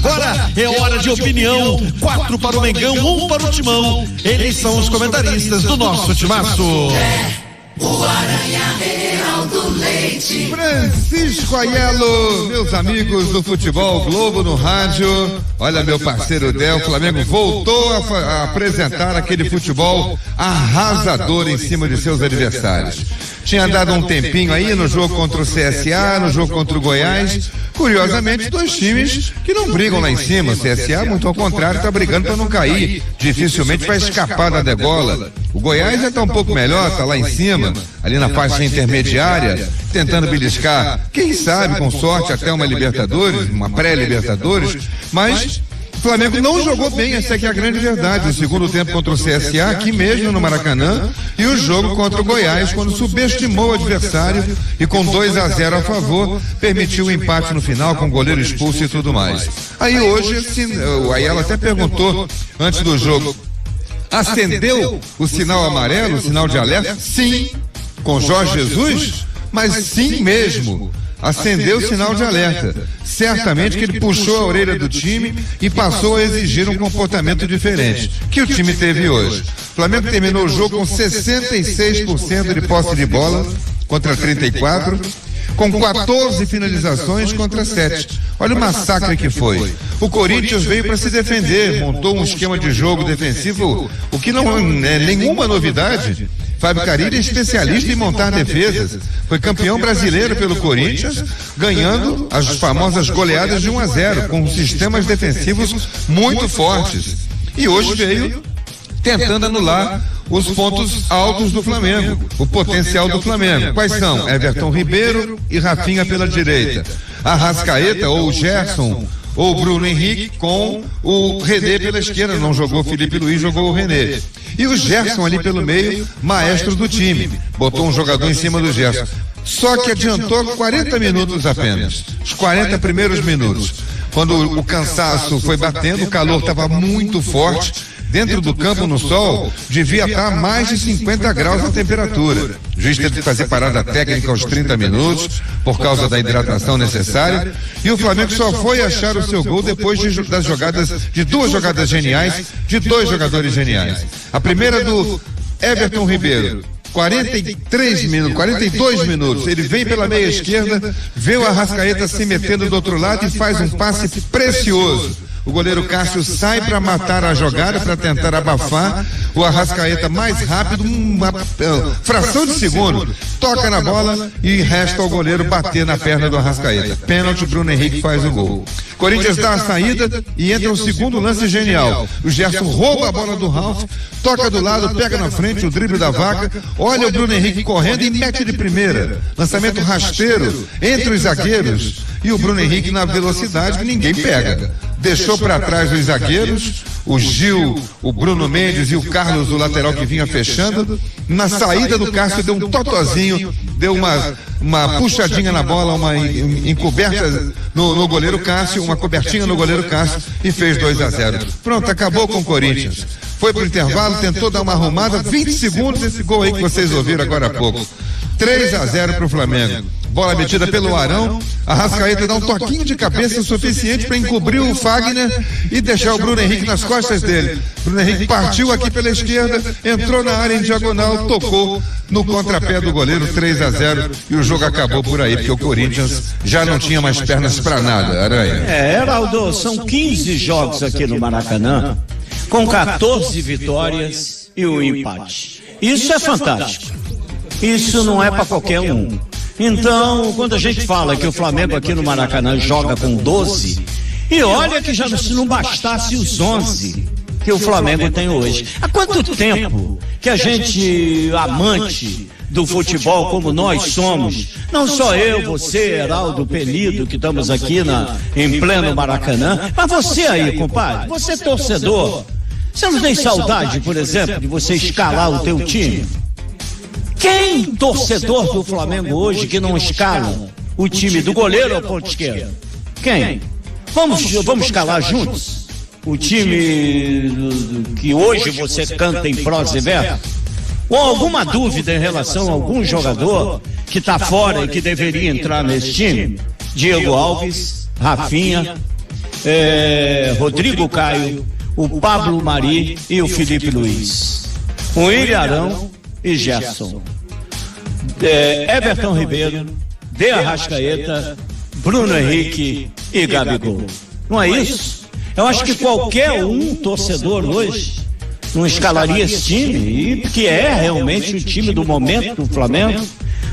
Agora é hora de opinião. 4 para o Mengão, 1 para o Timão. Eles são os comentaristas do nosso timaço. O Aranha Reinaldo Leite. Francisco Aiello, meus amigos do Futebol Globo no rádio. Olha, meu parceiro Del, o Flamengo voltou a apresentar aquele futebol arrasador em cima de seus adversários. Tinha dado um tempinho aí no jogo contra o CSA, no jogo contra o Goiás. Curiosamente, dois times que não brigam lá em cima. O CSA, muito ao contrário, está brigando para não cair. Dificilmente vai escapar da degola. O Goiás já está um pouco melhor, está lá em cima, ali na faixa intermediária, tentando beliscar, quem sabe, com sorte, até uma Libertadores, uma pré-Libertadores, mas o Flamengo não jogou bem, essa é que é a grande verdade. O segundo tempo contra o CSA, aqui mesmo no Maracanã, e o jogo contra o Goiás, quando subestimou o adversário e com 2-0 a favor, permitiu o empate no final, com o goleiro expulso e tudo mais. Aí hoje, o Aiello até perguntou, antes do jogo, acendeu o sinal amarelo, o sinal de alerta? Sim, com Jorge Jesus, mas sim mesmo. Acendeu o sinal de alerta. Certamente que ele puxou a orelha do time e passou a exigir um comportamento diferente, que o time teve hoje. O Flamengo terminou o jogo com 66% de posse de bola contra 34%, com 14 finalizações contra 7. Olha o massacre que foi. O Corinthians veio para se defender, montou um esquema de jogo defensivo, o que não é nenhuma novidade. Fábio Carille é especialista em montar defesas. Foi campeão brasileiro pelo Corinthians, ganhando as famosas goleadas de 1-0, com sistemas defensivos muito fortes. E hoje veio tentando anular os pontos altos do Flamengo, o potencial do Flamengo. Quais são? Everton Ribeiro e Rafinha pela direita. Arrascaeta ou o Gerson ou o Bruno Henrique com o René pela esquerda. Não jogou o Felipe Luiz, jogou o René. E o Gerson ali pelo meio, maestro do time. Botou um jogador em cima do Gerson. Só que adiantou 40 minutos apenas. Os 40 primeiros minutos. Quando o cansaço foi batendo, o calor estava muito forte. Dentro do campo, no sol, devia estar a mais de 50 graus a temperatura. O juiz teve que fazer parada técnica aos 30 minutos, por causa da hidratação necessária. E o Flamengo só foi achar o seu gol depois das jogadas, de duas jogadas geniais, de dois jogadores geniais. A primeira do Everton Ribeiro. 42 minutos, ele vem pela meia esquerda, vê o Arrascaeta se metendo do outro lado e faz um passe precioso. O goleiro Cássio sai para matar a jogada, para tentar abafar. O Arrascaeta mais rápido, uma fração de segundo, toca na bola e resta ao goleiro bater na perna do Arrascaeta. Pênalti, Bruno Henrique faz o gol. Corinthians dá a saída e entra um segundo lance genial. O Gerson rouba a bola do Ralf, toca do lado, pega na frente o drible da vaca, olha o Bruno Henrique correndo e mete de primeira. Lançamento rasteiro entre os zagueiros e o Bruno Henrique na velocidade que ninguém pega. Deixou para trás os zagueiros, o Gil, o Bruno Mendes e o Carlos, o lateral que vinha fechando. Na saída do Cássio deu um totozinho, deu uma puxadinha na bola, uma encoberta no goleiro Cássio, uma cobertinha no goleiro Cássio e fez 2-0. Pronto, acabou com o Corinthians. Foi pro intervalo, tentou dar uma arrumada, 20 segundos, esse gol aí que vocês ouviram agora há pouco. 3-0 pro Flamengo. Bola metida pelo Arão, Arrascaeta dá um toquinho de cabeça suficiente para encobrir o Fagner e deixar o Bruno Henrique nas costas dele. Bruno Henrique partiu aqui pela esquerda, entrou na área em diagonal, tocou no contrapé do goleiro, 3-0, e o jogo acabou por aí, porque o Corinthians já não tinha mais pernas para nada, Aranha. Heraldo, são 15 jogos aqui no Maracanã, com 14 vitórias e um empate. Isso é fantástico. Isso não é para qualquer um. Então, quando a gente fala que o Flamengo aqui no Maracanã joga com 12, e olha que já se não bastasse os 11 que o Flamengo tem hoje. Há quanto tempo que a gente, amante do futebol como nós somos, não só eu, você, Heraldo, Pelido, que estamos aqui em pleno Maracanã, mas você aí, compadre, você torcedor, você não tem saudade, por exemplo, de você escalar o teu time? Quem torcedor do Flamengo hoje que não escala o time do goleiro ao ponto esquerdo? Quem? Vamos escalar juntos o time que hoje você canta em prosa e verso? Ou alguma dúvida em relação a algum jogador que está fora e que deveria entrar nesse time? Diego Alves, Rafinha, Rodrigo Caio, o Pablo Mari e o Felipe Luiz. O Ilharão e Gerson. Everton Ribeiro, De Arrascaeta, Bruno Henrique e Gabigol. Não é isso? Eu acho que qualquer torcedor hoje não escalaria esse time, que é realmente o time do momento do Flamengo.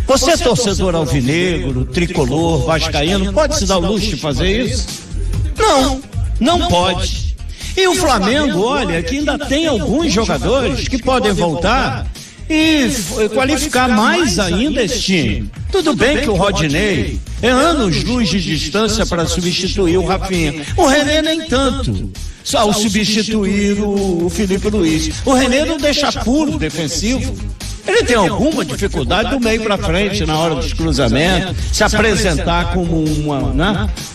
Você é torcedor alvinegro, tricolor, vascaíno, pode se dar o luxo de fazer isso? Não pode. E o Flamengo, olha, que ainda tem alguns jogadores que podem voltar e qualificar mais ainda esse time. Tudo bem que o Rodinei é anos-luz de distância para substituir o Rafinha. O René nem tanto, só ao substituir o Felipe Luiz. O René não deixa puro defensivo. Ele tem alguma dificuldade do meio para frente na hora dos cruzamentos, se apresentar como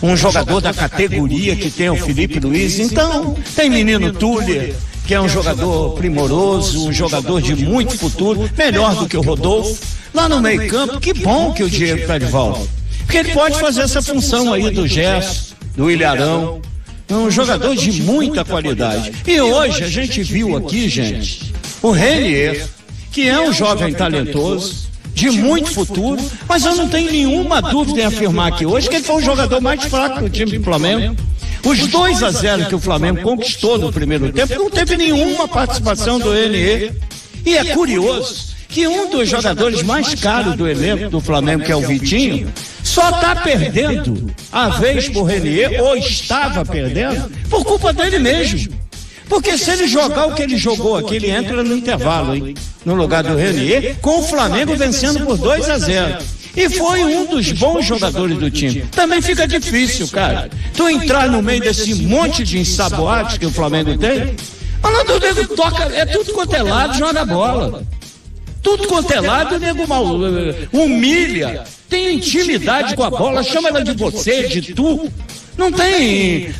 um jogador da categoria que tem o Felipe Luiz. Então, tem menino Túlio, que é um jogador primoroso, um jogador de muito futuro, melhor do que o Rodolfo. Lá no meio campo, que bom que o Diego está de volta, porque ele pode fazer essa função aí do Gerson, do Ilharão. É um jogador de muita qualidade. E hoje a gente viu aqui, gente, o Renier, que é um jovem talentoso, de muito futuro, mas eu não tenho nenhuma dúvida em afirmar aqui hoje que ele foi o jogador mais fraco do time do Flamengo. Os 2-0 que o Flamengo conquistou no primeiro tempo não teve nenhuma participação do Renier. E é curioso que um dos jogadores mais caros do elenco do Flamengo, que é o Vitinho, só está perdendo a vez por Renier, ou estava perdendo, por culpa dele mesmo. Porque se ele jogar o que ele jogou aqui, ele entra no intervalo, hein? No lugar do Renier, com o Flamengo vencendo por 2-0. E foi um dos bons jogadores do time. Também fica difícil, cara, tu entrar no meio desse monte de ensaboados que o Flamengo tem. Falando, o nego toca, é tudo quanto é lado, joga bola. Tudo quanto é lado, o nego mal humilha, tem intimidade com a bola, chama ela de você, de tu. Não tem,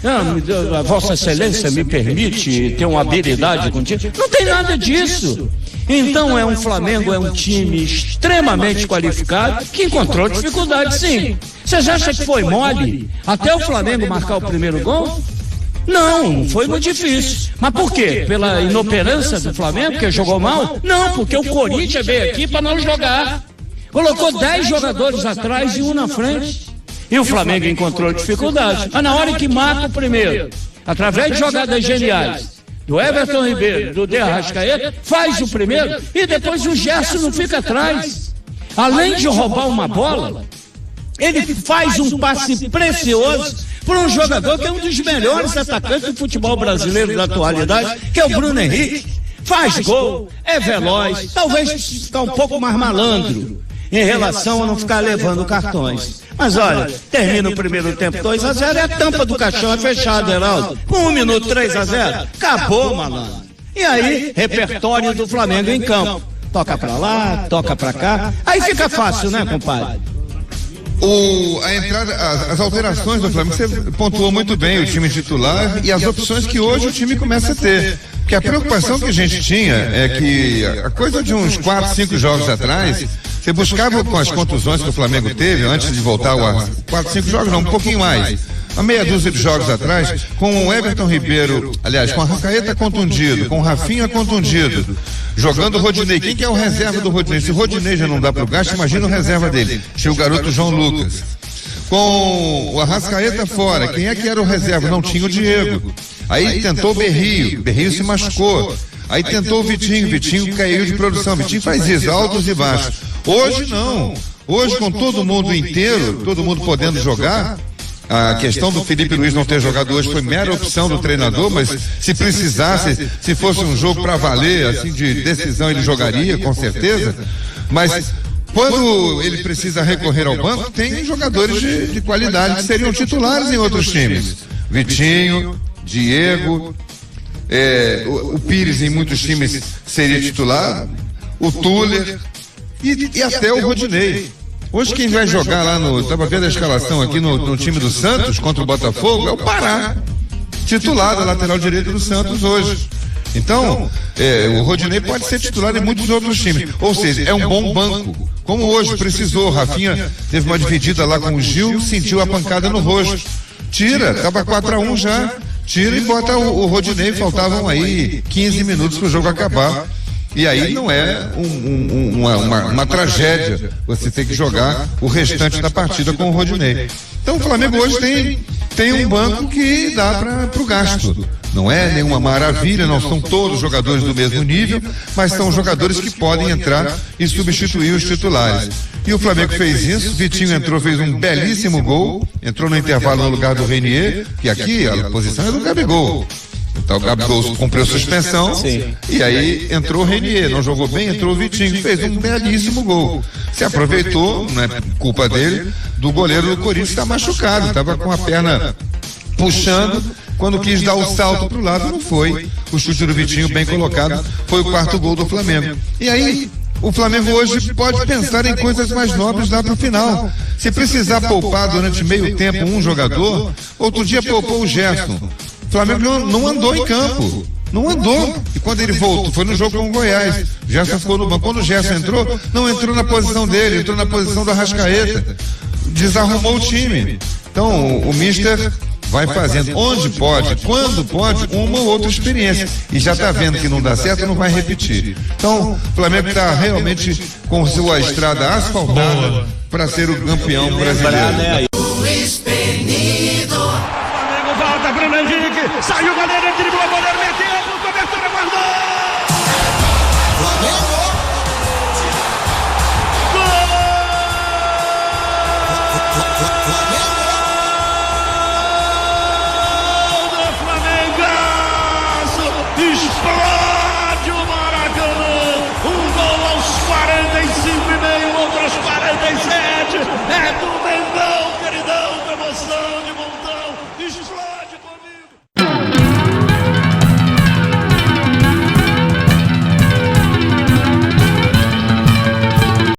a Vossa Excelência me permite ter uma habilidade contigo. Não tem nada disso. Então o Flamengo é um time extremamente qualificado que encontrou dificuldade, sim. Vocês acham que foi mole até o Flamengo marcar o primeiro gol? Não foi muito difícil. Mas por quê? Pela inoperância do Flamengo, que jogou mal? Não, porque o Corinthians veio aqui para não jogar. Colocou 10 jogadores atrás e um na frente. E o Flamengo encontrou dificuldade. Mas na hora que marca o primeiro, através de jogadas geniais, do Everton Ribeiro, do De Arrascaeta, faz o primeiro e depois o Gerson não fica atrás. Além de roubar uma bola, ele faz um passe precioso para um jogador que é um dos melhores atacantes do futebol brasileiro da atualidade, que é o Bruno Henrique. Faz gol, é veloz, talvez ficar um pouco mais malandro em relação a não ficar levando cartões. Mas olha, termina o primeiro tempo 2-0, é a tampa do caixão é fechada, Heraldo. Com 1 minuto 3-0, acabou, malandro. E aí, repertório do Flamengo em campo. Toca pra lá, toca pra cá. Aí fica fácil, né, compadre? A entrada, as alterações do Flamengo, você pontuou muito bem o time titular e as opções que hoje o time começa a ter. Porque a preocupação que a gente tinha é que a coisa de uns 4, 5 jogos atrás, você buscava com as contusões que o Flamengo teve antes de voltar a 4, 5 jogos, não, um pouquinho mais. Uma meia dúzia de jogos atrás, com o Everton Ribeiro, aliás, com a Arrascaeta contundido, com o Rafinha contundido, jogando o Rodinei. Quem que é o reserva do Rodinei? Se o Rodinei já não dá pro gasto, imagina o reserva dele. Tinha o garoto João Lucas. Com o Arrascaeta fora, quem é que era o reserva? Não tinha o Diego. Aí tentou o Berrio se machucou. Aí tentou o Vitinho caiu de produção. Vitinho faz isso, altos e baixos. Hoje não. Hoje, com todo mundo inteiro, todo mundo podendo jogar, a questão do Felipe Luiz não ter jogado hoje foi mera opção do treinador, mas se precisasse, se fosse um jogo para valer, assim, de decisão, ele jogaria, com certeza. Mas quando ele precisa recorrer ao banco, tem jogadores de qualidade que seriam titulares em outros times. Vitinho, Diego, o Pires em muitos times seria titular, o Tuller e até o Rodinei. Hoje quem vai jogar lá estava vendo a escalação aqui no time do Santos contra o Botafogo, é o Pará, titular da lateral direita do Santos hoje. Então, o Rodinei pode ser titular em muitos outros times, ou seja, é um bom banco. Como hoje precisou, Rafinha teve uma dividida lá com o Gil, sentiu a pancada no rosto. Tira, tava 4-1 já. Tira e bota o Rodinei, faltavam aí 15 minutos pro jogo acabar. E aí não é uma tragédia você ter que jogar o restante da partida com o Rodinei. Então o Flamengo hoje tem um banco que dá para o gasto. Não é nenhuma maravilha, não são todos jogadores do mesmo nível, mas são jogadores que podem entrar e substituir os titulares. E o Flamengo fez isso, Vitinho entrou, fez um belíssimo gol, entrou no intervalo no lugar do Renier, que aqui a posição é do Gabigol. Então o Gabigol cumpriu suspensão. Sim. E aí entrou o Renier, não jogou bem, entrou o Vitinho, fez um belíssimo gol. Se aproveitou, não é culpa dele, do goleiro do Corinthians, está machucado, estava com a perna puxando, quando quis dar o salto para o lado, não foi. O chute do Vitinho bem colocado, foi o 4º gol do Flamengo. E aí o Flamengo hoje pode pensar em coisas mais nobres lá pro final. Se precisar poupar durante meio tempo um jogador, outro dia poupou o Gerson. O Flamengo não andou em campo. Não andou. E quando ele voltou, foi no jogo com o Goiás. O Gerson ficou no banco. Quando o Gerson entrou, não entrou na posição dele, entrou na posição do Arrascaeta. Desarrumou o time. Então, o Mister vai fazendo onde pode, quando pode, uma ou outra experiência. E já está vendo que não dá certo, não vai repetir. Então, o Flamengo está realmente com sua estrada asfaltada para ser o campeão brasileiro. Luiz Penido. Flamengo volta, Bruno Henrique, saiu o goleiro, driblou o goleiro, meteu, cobertura, guardou!